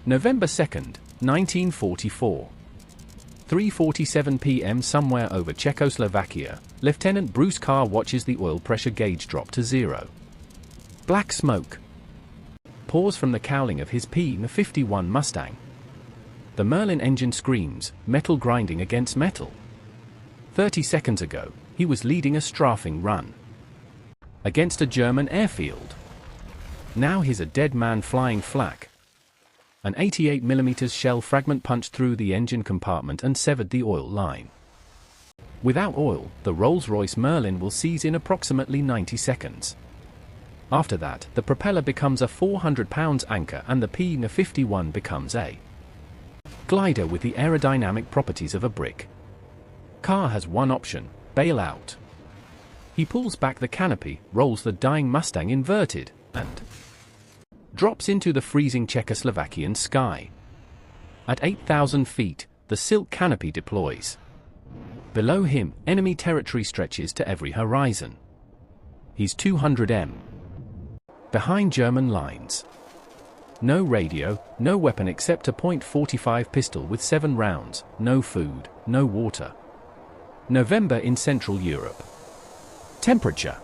November 2nd, 1944. 3:47 p.m. somewhere over Czechoslovakia, Lieutenant Bruce Carr watches the oil pressure gauge drop to zero. Black smoke pours from the cowling of his P-51 Mustang. The Merlin engine screams, metal grinding against metal. 30 seconds ago, he was leading a strafing run against a German airfield. Now he's a dead man flying flak. An 88mm shell fragment punched through the engine compartment and severed the oil line. Without oil, the Rolls-Royce Merlin will seize in approximately 90 seconds. After that, the propeller becomes a 400-pound anchor and the P-51 becomes a glider with the aerodynamic properties of a brick. Carr has one option: bail out. He pulls back the canopy, rolls the dying Mustang inverted, and drops into the freezing Czechoslovakian sky. At 8,000 feet, the silk canopy deploys. Below him, enemy territory stretches to every horizon. He's 200 m behind German lines. No radio, no weapon except a .45 pistol with 7 rounds, no food, no water. November in Central Europe. Temperature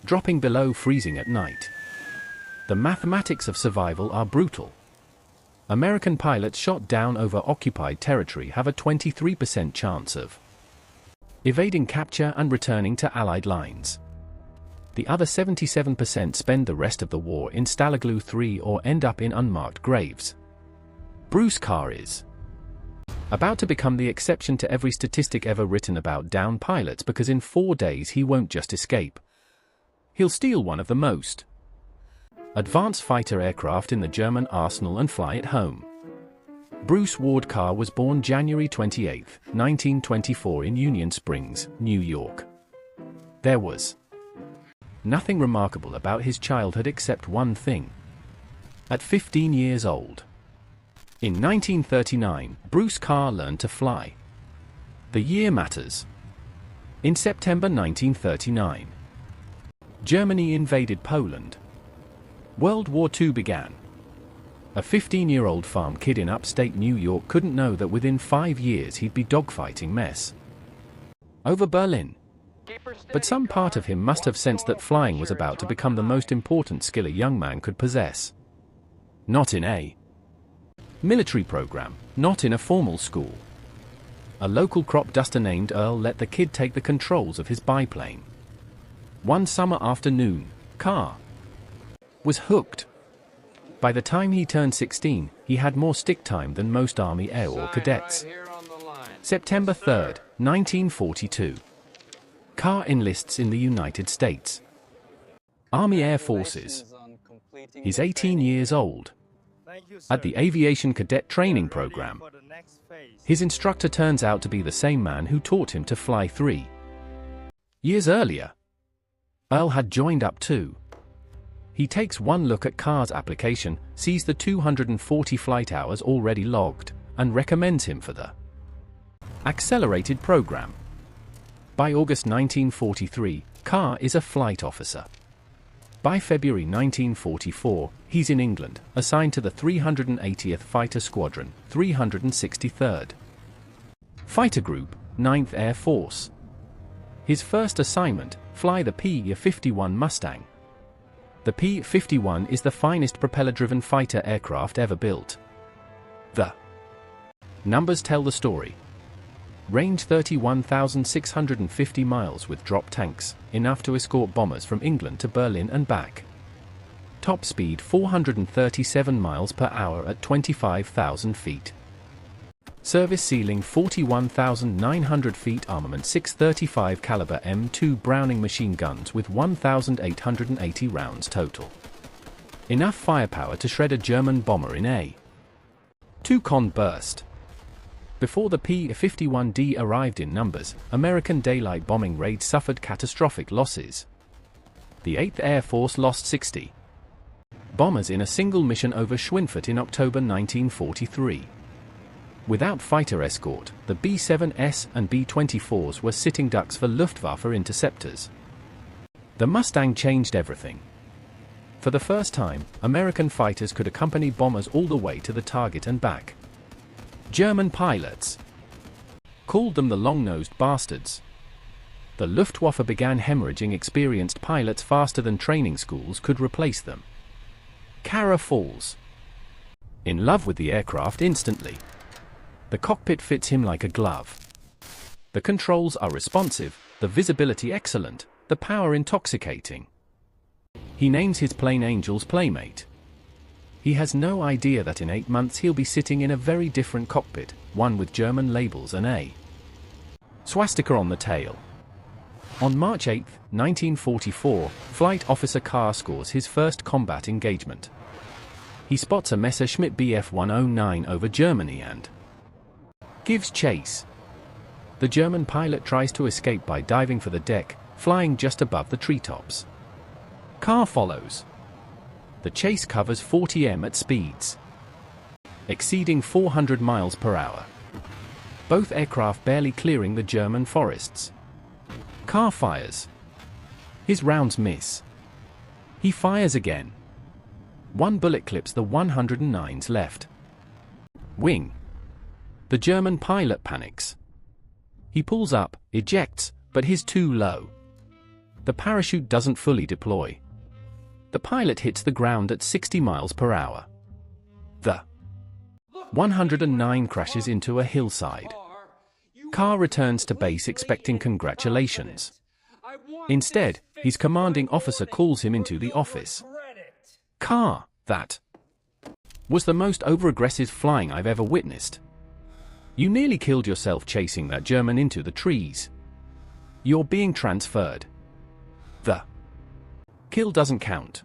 dropping below freezing at night. The mathematics of survival are brutal. American pilots shot down over occupied territory have a 23% chance of evading capture and returning to Allied lines. The other 77% spend the rest of the war in Stalag Luh 3 or end up in unmarked graves. Bruce Carr is about to become the exception to every statistic ever written about down pilots, because in 4 days he won't just escape. He'll steal one of the most advanced fighter aircraft in the German arsenal and fly it home. Bruce Ward Carr was born January 28, 1924 in Union Springs, New York. There was nothing remarkable about his childhood except one thing. At 15 years old, in 1939, Bruce Carr learned to fly. The year matters. In September 1939, Germany invaded Poland. World War II began. A 15-year-old farm kid in upstate New York couldn't know that within 5 years he'd be dogfighting mess over Berlin. But some part of him must have sensed that flying was about to become the most important skill a young man could possess. Not in a military program, not in a formal school. A local crop duster named Earl let the kid take the controls of his biplane. One summer afternoon, Carr was hooked. By the time he turned 16, he had more stick time than most Army Air or cadets. September 3, 1942. Carr enlists in the United States Army Air Forces. He's 18 years old. At the Aviation Cadet Training Program, his instructor turns out to be the same man who taught him to fly 3 years earlier. Earl had joined up too. He takes one look at Carr's application, sees the 240 flight hours already logged, and recommends him for the accelerated program. By August 1943, Carr is a flight officer. By February 1944, he's in England, assigned to the 380th Fighter Squadron, 363rd Fighter Group, 9th Air Force. His first assignment, fly the P-51 Mustang. The P-51 is the finest propeller-driven fighter aircraft ever built. The numbers tell the story. Range 31,650 miles with drop tanks, enough to escort bombers from England to Berlin and back. Top speed 437 miles per hour at 25,000 feet. Service ceiling 41,900 feet. Armament 635 caliber M2 Browning machine guns with 1,880 rounds total. Enough firepower to shred a German bomber in a 2-con burst. Before the P-51D arrived in numbers, American daylight bombing raids suffered catastrophic losses. The 8th Air Force lost 60 bombers in a single mission over Schweinfurt in October 1943. Without fighter escort, the B-7S and B-24s were sitting ducks for Luftwaffe interceptors. The Mustang changed everything. For the first time, American fighters could accompany bombers all the way to the target and back. German pilots called them the long-nosed bastards. The Luftwaffe began hemorrhaging experienced pilots faster than training schools could replace them. Kara falls in love with the aircraft instantly. The cockpit fits him like a glove. The controls are responsive, the visibility excellent, the power intoxicating. He names his plane Angel's Playmate. He has no idea that in 8 months he'll be sitting in a very different cockpit, one with German labels and a swastika on the tail. On March 8, 1944, Flight Officer Carr scores his first combat engagement. He spots a Messerschmitt Bf 109 over Germany and gives chase. The German pilot tries to escape by diving for the deck, flying just above the treetops. Carr follows. The chase covers 40 m at speeds exceeding 400 miles per hour. Both aircraft barely clearing the German forests. Carr fires. His rounds miss. He fires again. One bullet clips the 109's left wing. The German pilot panics. He pulls up, ejects, but he's too low. The parachute doesn't fully deploy. The pilot hits the ground at 60 miles per hour. The 109 crashes into a hillside. Carr returns to base expecting congratulations. Instead, his commanding officer calls him into the office. Carr, that was the most over-aggressive flying I've ever witnessed. You nearly killed yourself chasing that German into the trees. You're being transferred. The kill doesn't count.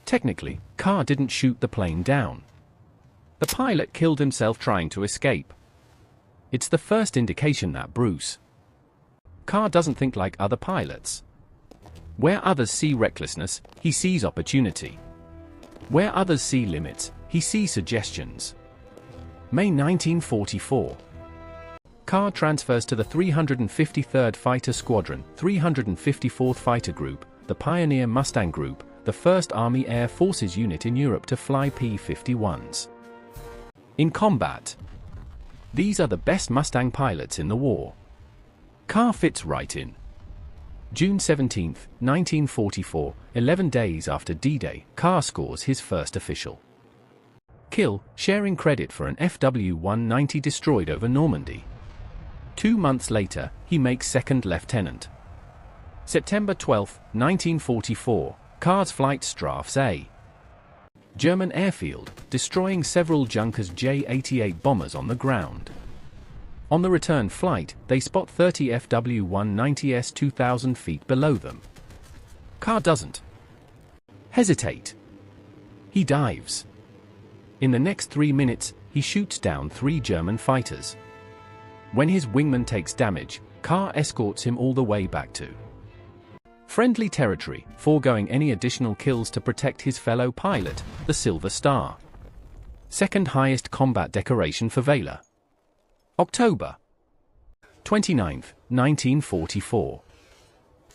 Technically, Carr didn't shoot the plane down. The pilot killed himself trying to escape. It's the first indication that Carr doesn't think like other pilots. Where others see recklessness, he sees opportunity. Where others see limits, he sees suggestions. May 1944. Carr transfers to the 353rd Fighter Squadron, 354th Fighter Group, the Pioneer Mustang Group, the 1st Army Air Forces unit in Europe to fly P-51s. In combat, these are the best Mustang pilots in the war. Carr fits right in. June 17, 1944, 11 days after D-Day, Carr scores his first official kill, sharing credit for an FW-190 destroyed over Normandy. 2 months later, he makes second lieutenant. September 12, 1944, Carr's flight strafes a German airfield, destroying several Junkers J-88 bombers on the ground. On the return flight, they spot 30 FW-190s 2,000 feet below them. Carr doesn't hesitate. He dives. In the next 3 minutes, he shoots down 3 German fighters. When his wingman takes damage, Carr escorts him all the way back to friendly territory, foregoing any additional kills to protect his fellow pilot, the Silver Star. Second highest combat decoration for Valor. October 29, 1944.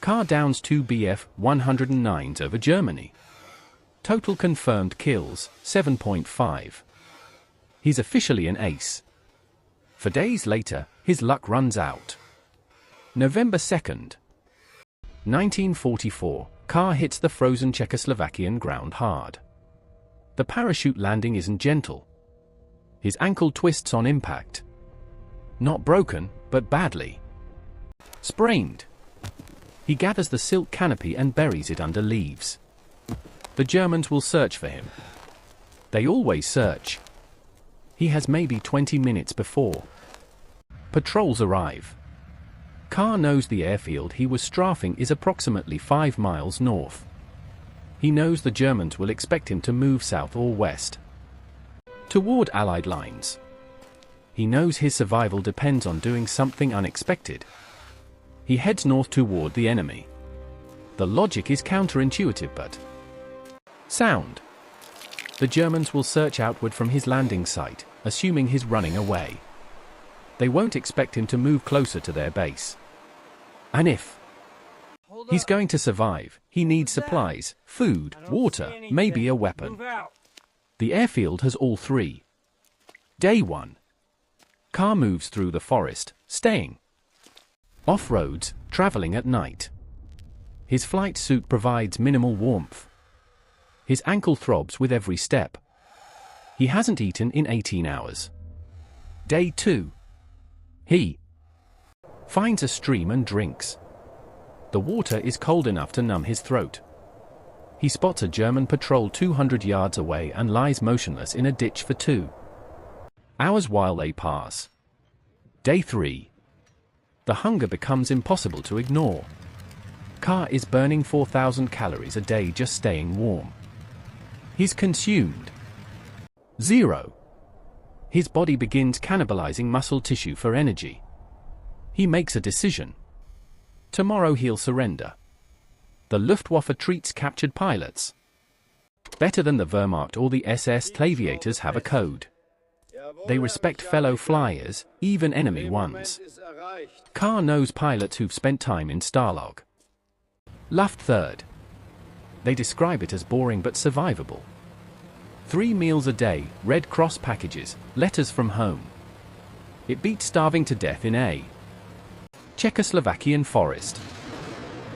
Carr downs 2 Bf-109s over Germany. Total confirmed kills, 7.5. He's officially an ace. For days later, his luck runs out. November 2nd, 1944, Carr hits the frozen Czechoslovakian ground hard. The parachute landing isn't gentle. His ankle twists on impact. Not broken, but badly sprained. He gathers the silk canopy and buries it under leaves. The Germans will search for him. They always search. He has maybe 20 minutes before patrols arrive. Carr knows the airfield he was strafing is approximately 5 miles north. He knows the Germans will expect him to move south or west toward Allied lines. He knows his survival depends on doing something unexpected. He heads north toward the enemy. The logic is counterintuitive but sound. The Germans will search outward from his landing site, assuming he's running away. They won't expect him to move closer to their base. And if He's going to survive. He needs supplies, food, water, maybe a weapon. The airfield has all three. Day 1. Car moves through the forest, staying off roads, traveling at night. His flight suit provides minimal warmth. His ankle throbs with every step. He hasn't eaten in 18 hours. Day 2. He finds a stream and drinks. The water is cold enough to numb his throat. He spots a German patrol 200 yards away and lies motionless in a ditch for 2 hours while they pass. Day 3. The hunger becomes impossible to ignore. Car is burning 4,000 calories a day just staying warm. He's consumed 0. His body begins cannibalizing muscle tissue for energy. He makes a decision. Tomorrow he'll surrender. The Luftwaffe treats captured pilots better than the Wehrmacht or the SS. Aviators have a code. They respect fellow flyers, even enemy ones. Car knows pilots who've spent time in Starlog. Luft 3rd. They describe it as boring but survivable. 3 meals a day, Red Cross packages, letters from home. It beats starving to death in a Czechoslovakian forest.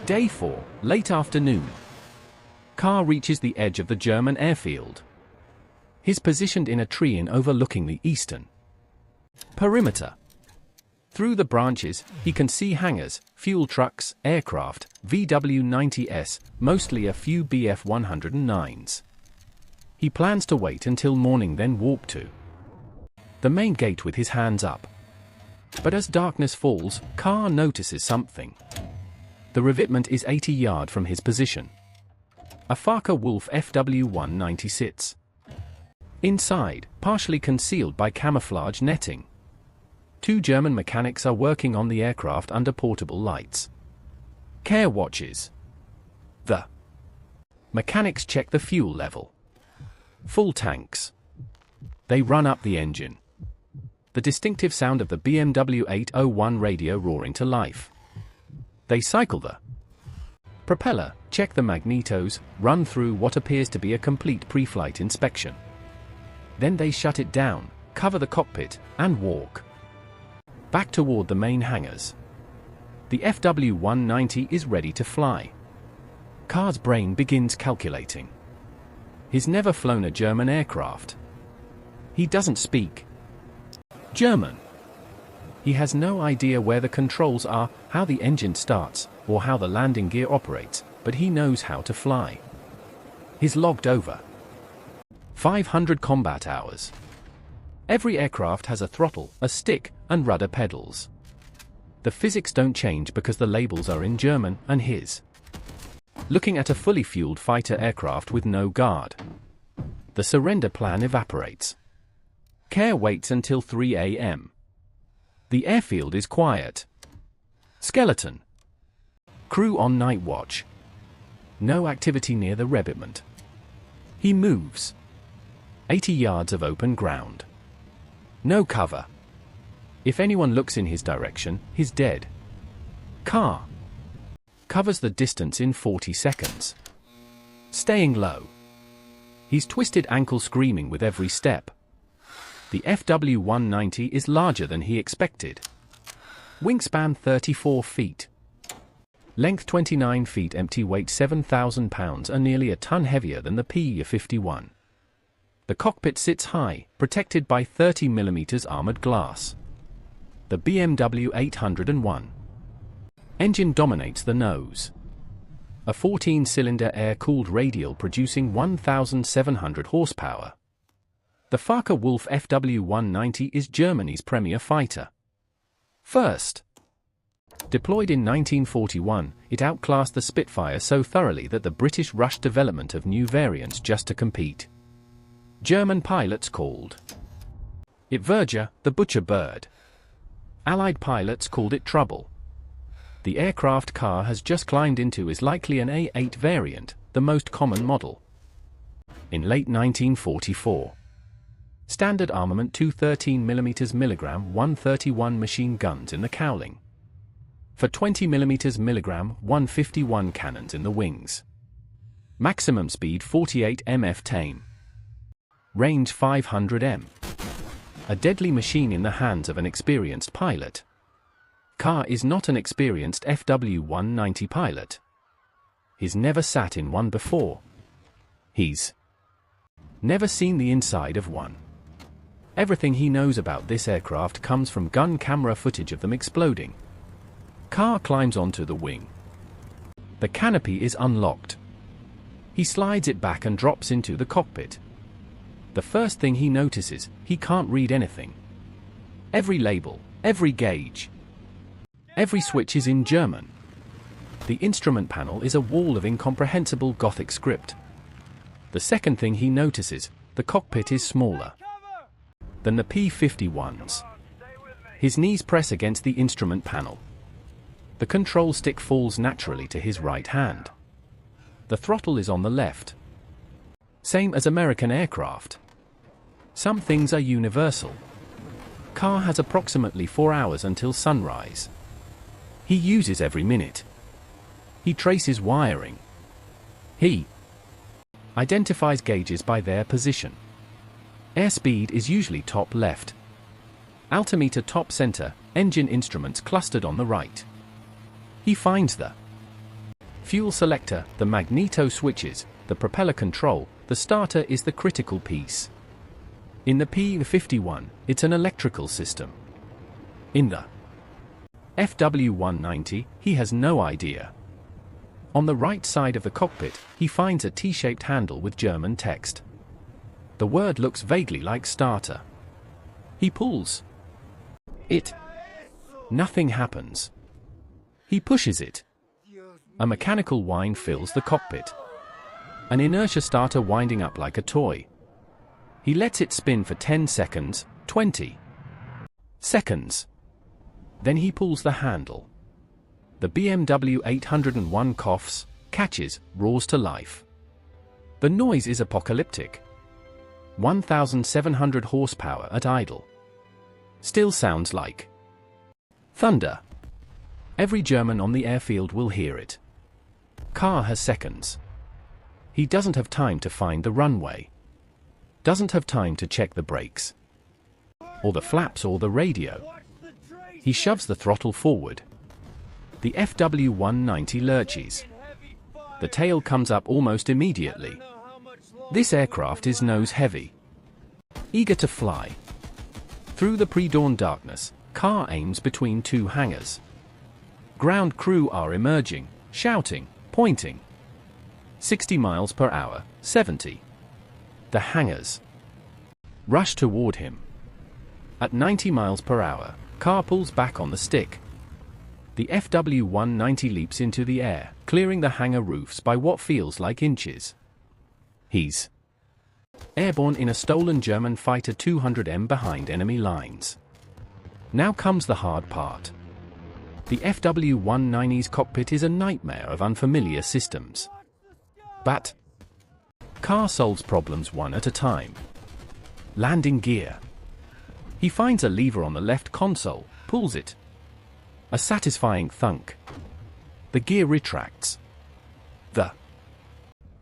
Day 4, late afternoon. Car reaches the edge of the German airfield. He's positioned in a tree overlooking the eastern perimeter. Through the branches, he can see hangars, fuel trucks, aircraft, WWIIs, mostly a few Bf-109s. He plans to wait until morning, then walk to the main gate with his hands up. But as darkness falls, Car notices something. The revetment is 80 yards from his position. A Focke-Wulf FW-190 sits inside, partially concealed by camouflage netting. 2 German mechanics are working on the aircraft under portable lights. Care watches. The mechanics check the fuel level. Full tanks. They run up the engine. The distinctive sound of the BMW 801 radio roaring to life. They cycle the propeller, check the magnetos, run through what appears to be a complete pre-flight inspection. Then they shut it down, cover the cockpit, and walk back toward the main hangars. The FW-190 is ready to fly. Car's brain begins calculating. He's never flown a German aircraft. He doesn't speak German. He has no idea where the controls are, how the engine starts, or how the landing gear operates, but he knows how to fly. He's logged over 500 combat hours. Every aircraft has a throttle, a stick, and rudder pedals. The physics don't change because the labels are in German and his. Looking at a fully fueled fighter aircraft with no guard. The surrender plan evaporates. Care waits until 3 a.m. The airfield is quiet. Skeleton. Crew on night watch. No activity near the revetment. He moves. 80 yards of open ground. No cover. If anyone looks in his direction, he's dead. Car covers the distance in 40 seconds. Staying low. He's twisted ankle screaming with every step. The FW-190 is larger than he expected. Wingspan 34 feet. Length 29 feet, empty weight 7,000 pounds, and nearly a ton heavier than the P-51. The cockpit sits high, protected by 30mm armored glass. The BMW 801 engine dominates the nose. A 14-cylinder air-cooled radial producing 1,700 horsepower. The Focke-Wulf FW-190 is Germany's premier fighter. First deployed in 1941, it outclassed the Spitfire so thoroughly that the British rushed development of new variants just to compete. German pilots called it Verger, the butcher bird. Allied pilots called it Trouble. The aircraft Car has just climbed into is likely an A8 variant, the most common model. In late 1944, standard armament 2 13mm 131 machine guns in the cowling. for 20mm 151 cannons in the wings. Maximum speed 48 mph tame. Range 500 m. A deadly machine in the hands of an experienced pilot. Carr is not an experienced FW-190 pilot. He's never sat in one before. He's never seen the inside of one. Everything he knows about this aircraft comes from gun camera footage of them exploding. Carr climbs onto the wing. The canopy is unlocked. He slides it back and drops into the cockpit. The first thing he notices, he can't read anything. Every label, every gauge, every switch is in German. The instrument panel is a wall of incomprehensible Gothic script. The second thing he notices, the cockpit is smaller than the P-51's. His knees press against the instrument panel. The control stick falls naturally to his right hand. The throttle is on the left. Same as American aircraft. Some things are universal. Carr has approximately 4 hours until sunrise. He uses every minute. He traces wiring. He identifies gauges by their position. Airspeed is usually top left. Altimeter top center, engine instruments clustered on the right. He finds the fuel selector, the magneto switches, the propeller control, the starter is the critical piece. In the P-51, it's an electrical system. In the FW-190, he has no idea. On the right side of the cockpit, he finds a T-shaped handle with German text. The word looks vaguely like starter. He pulls it. Nothing happens. He pushes it. A mechanical whine fills the cockpit. An inertia starter winding up like a toy. He lets it spin for 10 seconds, 20 seconds. Then he pulls the handle. The BMW 801 coughs, catches, roars to life. The noise is apocalyptic. 1,700 horsepower at idle. Still sounds like thunder. Every German on the airfield will hear it. Carr has seconds. He doesn't have time to find the runway. Doesn't have time to check the brakes, or the flaps or the radio. He shoves the throttle forward. The FW-190 lurches. The tail comes up almost immediately. This aircraft is nose heavy. Eager to fly. Through the pre-dawn darkness, Carr aims between two hangars. Ground crew are emerging, shouting, pointing. 60 miles per hour, 70. The hangars rush toward him. At 90 miles per hour, Carr pulls back on the stick. The FW-190 leaps into the air, clearing the hangar roofs by what feels like inches. He's airborne in a stolen German fighter 200M behind enemy lines. Now comes the hard part. The FW-190's cockpit is a nightmare of unfamiliar systems. But Carr solves problems one at a time. Landing gear. He finds a lever on the left console, pulls it. A satisfying thunk. The gear retracts. The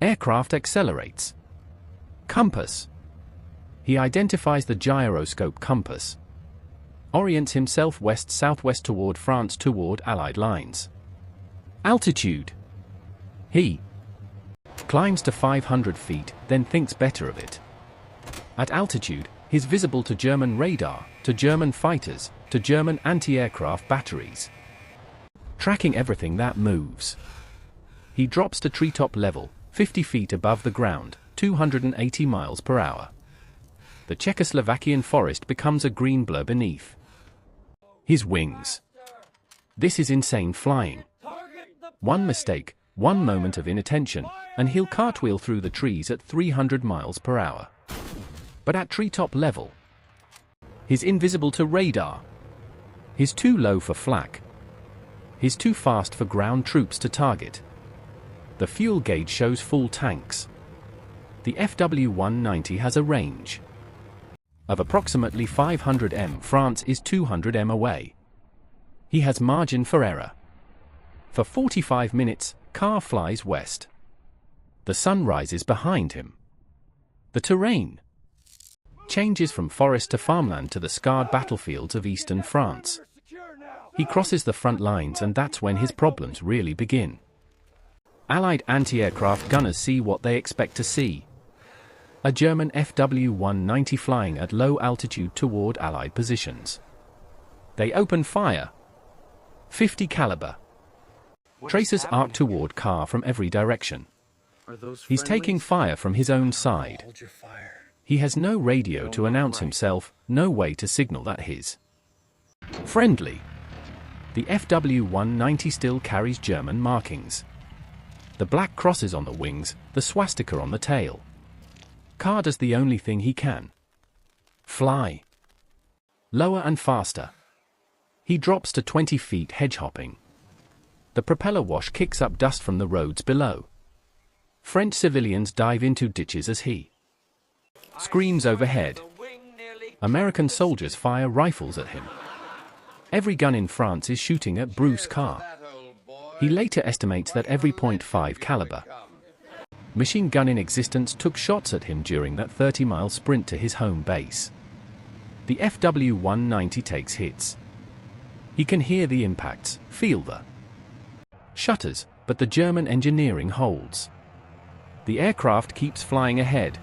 aircraft accelerates. Compass. He identifies the gyroscope compass. Orients himself west-southwest toward France toward Allied lines. Altitude. He climbs to 500 feet, then thinks better of it. At altitude, he's visible to German radar, to German fighters, to German anti-aircraft batteries. Tracking everything that moves. He drops to treetop level, 50 feet above the ground, 280 miles per hour. The Czechoslovakian forest becomes a green blur beneath his wings. This is insane flying. One mistake, one moment of inattention, and he'll cartwheel through the trees at 300 miles per hour. But at treetop level, he's invisible to radar. He's too low for flak. He's too fast for ground troops to target. The fuel gauge shows full tanks. The FW-190 has a range of approximately 500 m. France is 200 m away. He has margin for error. For 45 minutes, Carr flies west. The sun rises behind him. The terrain changes from forest to farmland to the scarred battlefields of eastern France. He crosses the front lines, and that's when his problems really begin. Allied anti-aircraft gunners see what they expect to see. A German FW-190 flying at low altitude toward Allied positions. They open fire. 50 caliber. Tracers arc toward Carr from every direction. He's taking fire from his own side. He has no radio to announce himself, no way to signal that he's friendly. The FW-190 still carries German markings. The black crosses on the wings, the swastika on the tail. Carr does the only thing he can. Fly. Lower and faster. He drops to 20 feet hedge-hopping. The propeller wash kicks up dust from the roads below. French civilians dive into ditches as he screams overhead. American soldiers fire rifles at him. Every gun in France is shooting at Bruce Carr. He later estimates that every .5 caliber machine gun in existence took shots at him during that 30-mile sprint to his home base. The FW-190 takes hits. He can hear the impacts, feel the shutters, but the German engineering holds. The aircraft keeps flying ahead.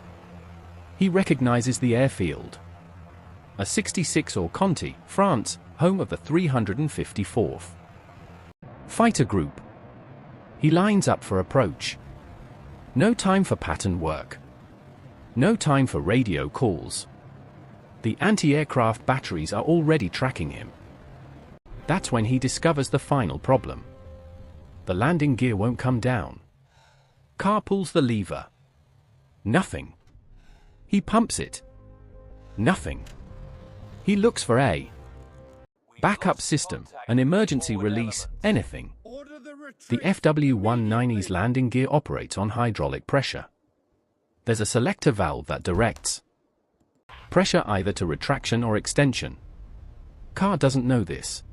He recognizes the airfield. A 66 or Conti, France, home of the 354th Fighter Group. He lines up for approach. No time for pattern work. No time for radio calls. The anti-aircraft batteries are already tracking him. That's when he discovers the final problem. The landing gear won't come down. Carr pulls the lever. Nothing. He pumps it. Nothing. He looks for a backup system, an emergency release, anything. The FW-190's landing gear operates on hydraulic pressure. There's a selector valve that directs pressure either to retraction or extension. Carr doesn't know this.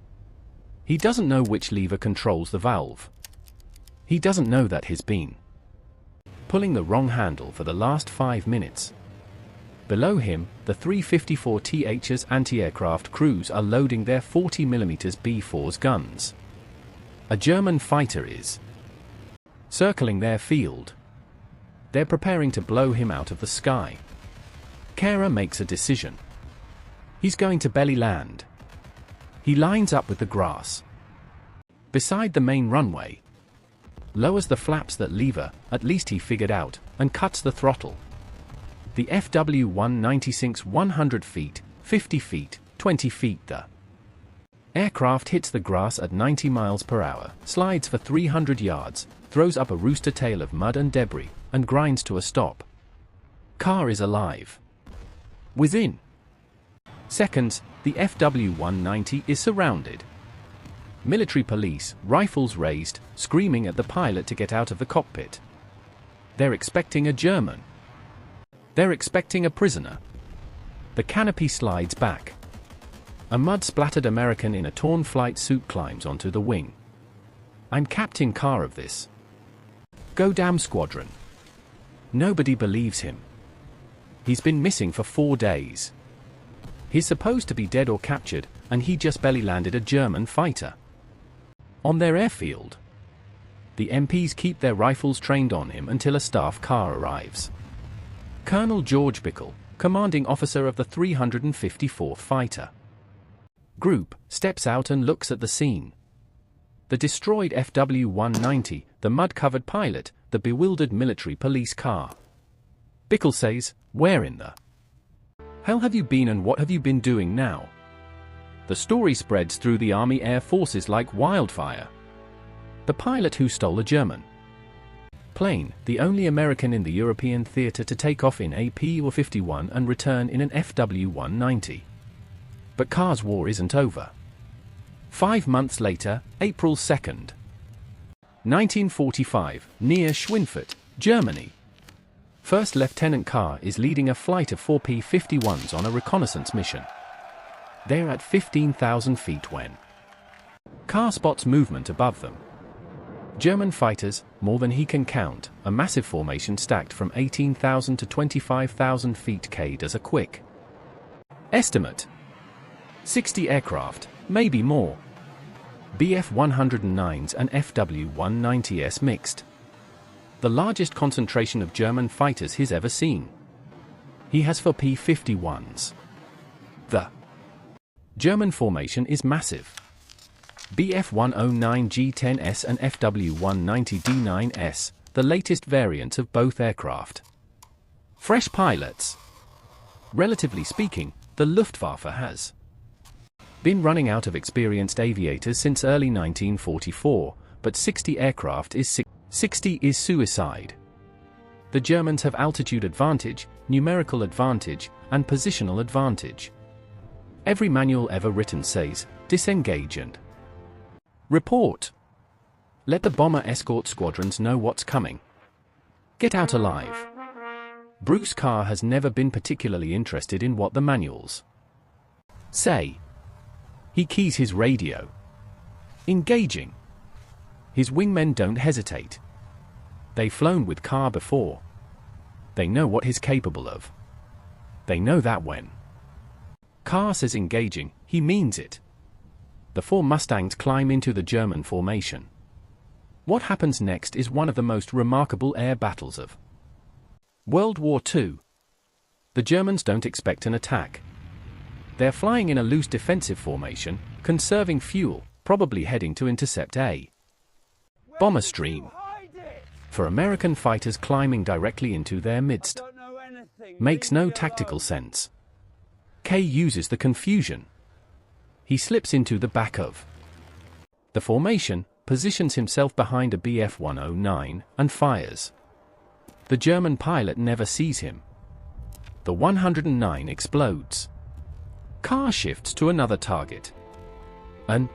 He doesn't know which lever controls the valve. He doesn't know that he's been pulling the wrong handle for the last 5 minutes. Below him, the 354th's anti-aircraft crews are loading their 40mm B-4's guns. A German fighter is circling their field. They're preparing to blow him out of the sky. Carr makes a decision. He's going to belly land. He lines up with the grass beside the main runway, lowers the flaps that lever, at least he figured out, and cuts the throttle. The FW-190 sinks 100 feet, 50 feet, 20 feet. The aircraft hits the grass at 90 miles per hour, slides for 300 yards, throws up a rooster tail of mud and debris, and grinds to a stop. Carr is alive. Within seconds, the FW-190 is surrounded. Military police, rifles raised, screaming at the pilot to get out of the cockpit. They're expecting a German. They're expecting a prisoner. The canopy slides back. A mud-splattered American in a torn flight suit climbs onto the wing. I'm Captain Carr of this Go Damn Squadron. Nobody believes him. He's been missing for 4 days. He's supposed to be dead or captured, and he just belly landed a German fighter on their airfield. The MPs keep their rifles trained on him until a staff car arrives. Colonel George Bickle, commanding officer of the 354th Fighter Group, steps out and looks at the scene. The destroyed FW-190, the mud-covered pilot, the bewildered military police car. Bickle says, "Where in the hell have you been and what have you been doing now?" The story spreads through the Army Air Forces like wildfire. The pilot who stole a German plane, the only American in the European theater to take off in a P-51 and return in an FW-190. But Carr's war isn't over. 5 months later, April 2nd, 1945, near Schweinfurt, Germany. First Lieutenant Carr is leading a flight of 4 P-51s on a reconnaissance mission. They're at 15,000 feet when Carr spots movement above them. German fighters, more than he can count, a massive formation stacked from 18,000 to 25,000 feet k'd as a quick estimate. 60 aircraft, maybe more. Bf-109s and FW-190s mixed. The largest concentration of German fighters he's ever seen. He has 4 P-51s. The German formation is massive. Bf-109G10S and FW-190D9S, the latest variants of both aircraft. Fresh pilots. Relatively speaking, the Luftwaffe has been running out of experienced aviators since early 1944, but 60 aircraft is 60 is suicide. The Germans have altitude advantage, numerical advantage, and positional advantage. Every manual ever written says, disengage and report. Let the bomber escort squadrons know what's coming. Get out alive. Bruce Carr has never been particularly interested in what the manuals say. He keys his radio. Engaging. His wingmen don't hesitate. They've flown with Carr before. They know what he's capable of. They know that when Carr says engaging, he means it. The 4 Mustangs climb into the German formation. What happens next is one of the most remarkable air battles of World War II. The Germans don't expect an attack. They're flying in a loose defensive formation, conserving fuel, probably heading to intercept a bomber stream. For American fighters climbing directly into their midst makes no tactical sense. K uses the confusion. He slips into the back of the formation, positions himself behind a Bf-109, and fires. The German pilot never sees him. The 109 explodes. Carr shifts to another target. An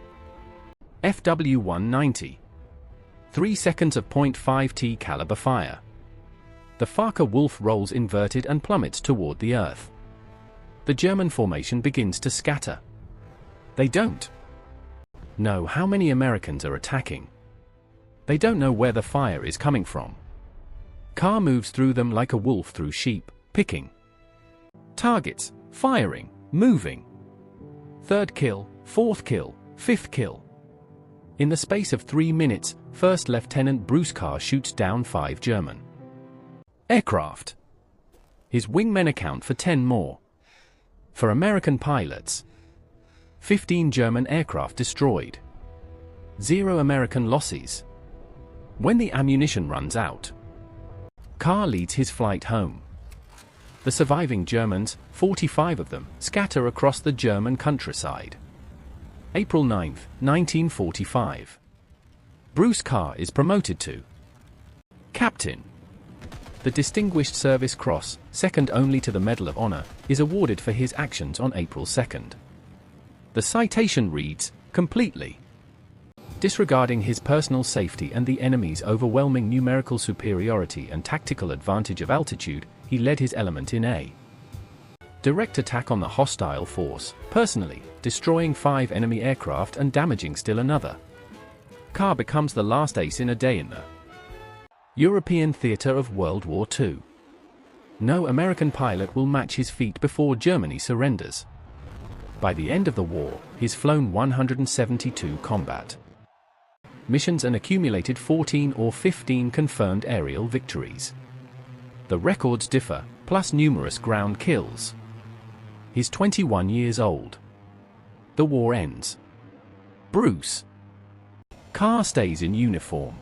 FW-190. 3 seconds of .5T caliber fire. The Focke-Wulf rolls inverted and plummets toward the earth. The German formation begins to scatter. They don't know how many Americans are attacking. They don't know where the fire is coming from. Carr moves through them like a wolf through sheep, picking targets, firing, moving. 3rd kill, 4th kill, 5th kill. In the space of 3 minutes, First Lieutenant Bruce Carr shoots down 5 German aircraft. His wingmen account for 10 more. For American pilots, 15 German aircraft destroyed. 0 American losses. When the ammunition runs out, Carr leads his flight home. The surviving Germans, 45 of them, scatter across the German countryside. April 9, 1945. Bruce Carr is promoted to captain. The Distinguished Service Cross, second only to the Medal of Honor, is awarded for his actions on April 2nd. The citation reads, completely disregarding his personal safety and the enemy's overwhelming numerical superiority and tactical advantage of altitude, he led his element in a direct attack on the hostile force, personally, destroying 5 enemy aircraft and damaging still another. Carr becomes the last ace in a day in the European theater of World War II. No American pilot will match his feat before Germany surrenders. By the end of the war, he's flown 172 combat missions and accumulated 14 or 15 confirmed aerial victories. The records differ, plus numerous ground kills. He's 21 years old. The war ends. Bruce Carr stays in uniform.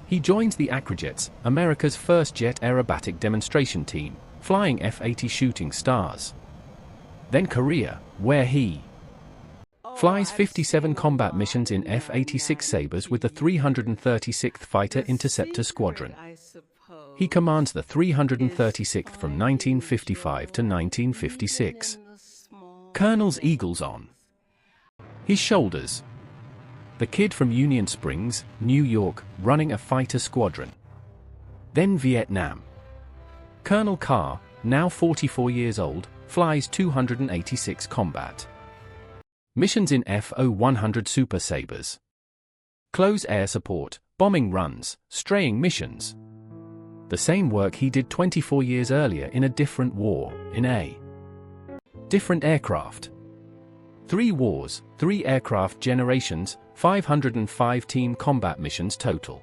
He joins the Acrojets, America's first jet aerobatic demonstration team, flying F-80 Shooting Stars. Then Korea, where he flies 57 combat missions in F-86 Sabres with the 336th Fighter Interceptor Squadron. He commands the 336th from 1955 to 1956. Colonel's Eagles on his shoulders. The kid from Union Springs, New York, running a fighter squadron. Then Vietnam. Colonel Carr, now 44 years old, flies 286 combat missions in F-100 Super Sabres. Close air support, bombing runs, straying missions. The same work he did 24 years earlier in a different war, in a different aircraft. 3 wars, 3 aircraft generations, 505 team combat missions total.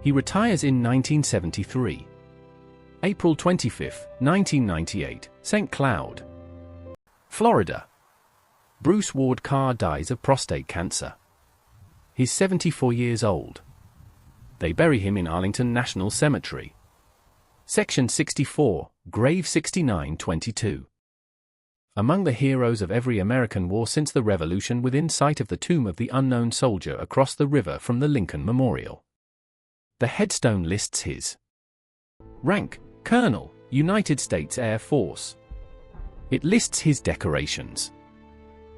He retires in 1973. April 25, 1998, St. Cloud, Florida. Bruce Ward Carr dies of prostate cancer. He's 74 years old. They bury him in Arlington National Cemetery. Section 64, Grave 6922. Among the heroes of every American war since the Revolution, within sight of the tomb of the unknown soldier across the river from the Lincoln Memorial. The headstone lists his rank, Colonel, United States Air Force. It lists his decorations: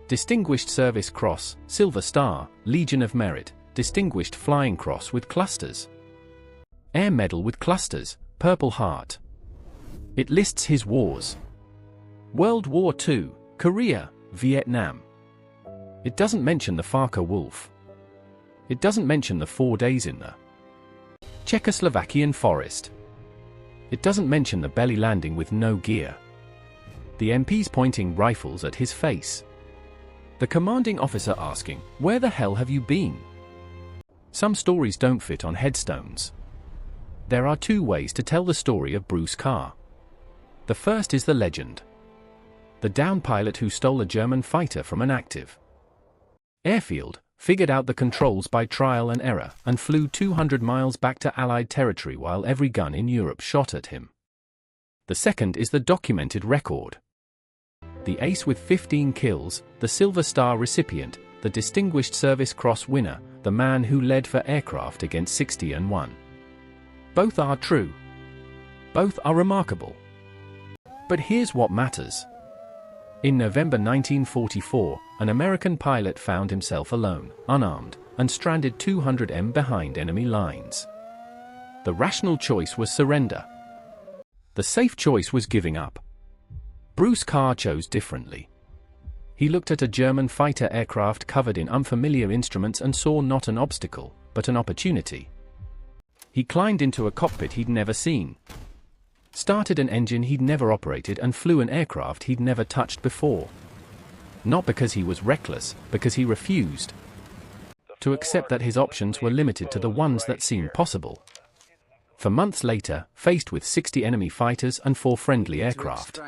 Distinguished Service Cross, Silver Star, Legion of Merit, Distinguished Flying Cross with Clusters, Air Medal with Clusters, Purple Heart. It lists his wars: World War II, Korea, Vietnam. It doesn't mention the Focke-Wulf. It doesn't mention the 4 days in the Czechoslovakian forest. It doesn't mention the belly landing with no gear. The MPs pointing rifles at his face. The commanding officer asking, "Where the hell have you been?" Some stories don't fit on headstones. There are 2 ways to tell the story of Bruce Carr. The first is the legend. The down pilot who stole a German fighter from an active airfield, figured out the controls by trial and error, and flew 200 miles back to Allied territory while every gun in Europe shot at him. The second is the documented record. The ace with 15 kills, the Silver Star recipient, the Distinguished Service Cross winner, the man who led for aircraft against 60 and won. Both are true. Both are remarkable. But here's what matters. In November 1944, an American pilot found himself alone, unarmed, and stranded 200 m behind enemy lines. The rational choice was surrender. The safe choice was giving up. Bruce Carr chose differently. He looked at a German fighter aircraft covered in unfamiliar instruments and saw not an obstacle, but an opportunity. He climbed into a cockpit he'd never seen, started an engine he'd never operated, and flew an aircraft he'd never touched before. Not because he was reckless, because he refused to accept that his options were limited to the ones that seemed possible. For months later, faced with 60 enemy fighters and 4 friendly aircraft,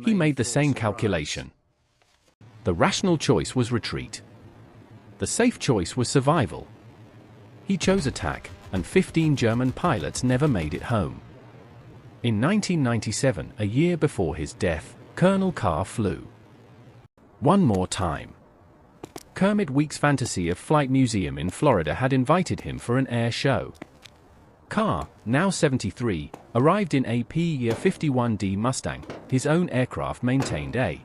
he made the same calculation. The rational choice was retreat. The safe choice was survival. He chose attack, and 15 German pilots never made it home. In 1997, a year before his death, Colonel Carr flew one more time. Kermit Week's Fantasy of Flight Museum in Florida had invited him for an air show. Carr, now 73, arrived in a P-51 Mustang, his own aircraft maintained a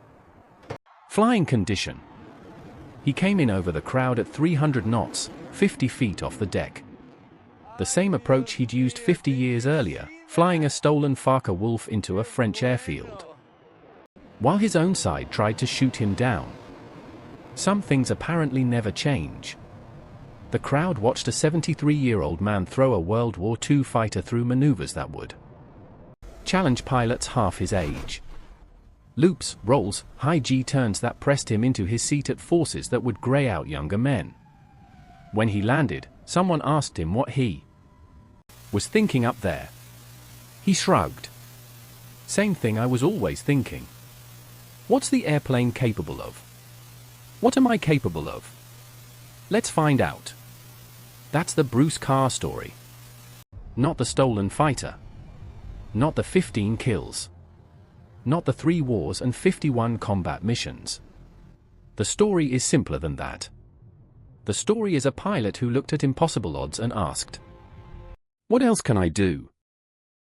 flying condition. He came in over the crowd at 300 knots, 50 feet off the deck. The same approach he'd used 50 years earlier, flying a stolen Focke-Wulf into a French airfield, while his own side tried to shoot him down. Some things apparently never change. The crowd watched a 73-year-old man throw a World War II fighter through maneuvers that would challenge pilots half his age. Loops, rolls, high G-turns that pressed him into his seat at forces that would grey out younger men. When he landed, someone asked him what he was thinking up there. He shrugged. Same thing I was always thinking. What's the airplane capable of? What am I capable of? Let's find out. That's the Bruce Carr story. Not the stolen fighter. Not the 15 kills. Not the 3 wars and 51 combat missions. The story is simpler than that. The story is a pilot who looked at impossible odds and asked, "What else can I do?"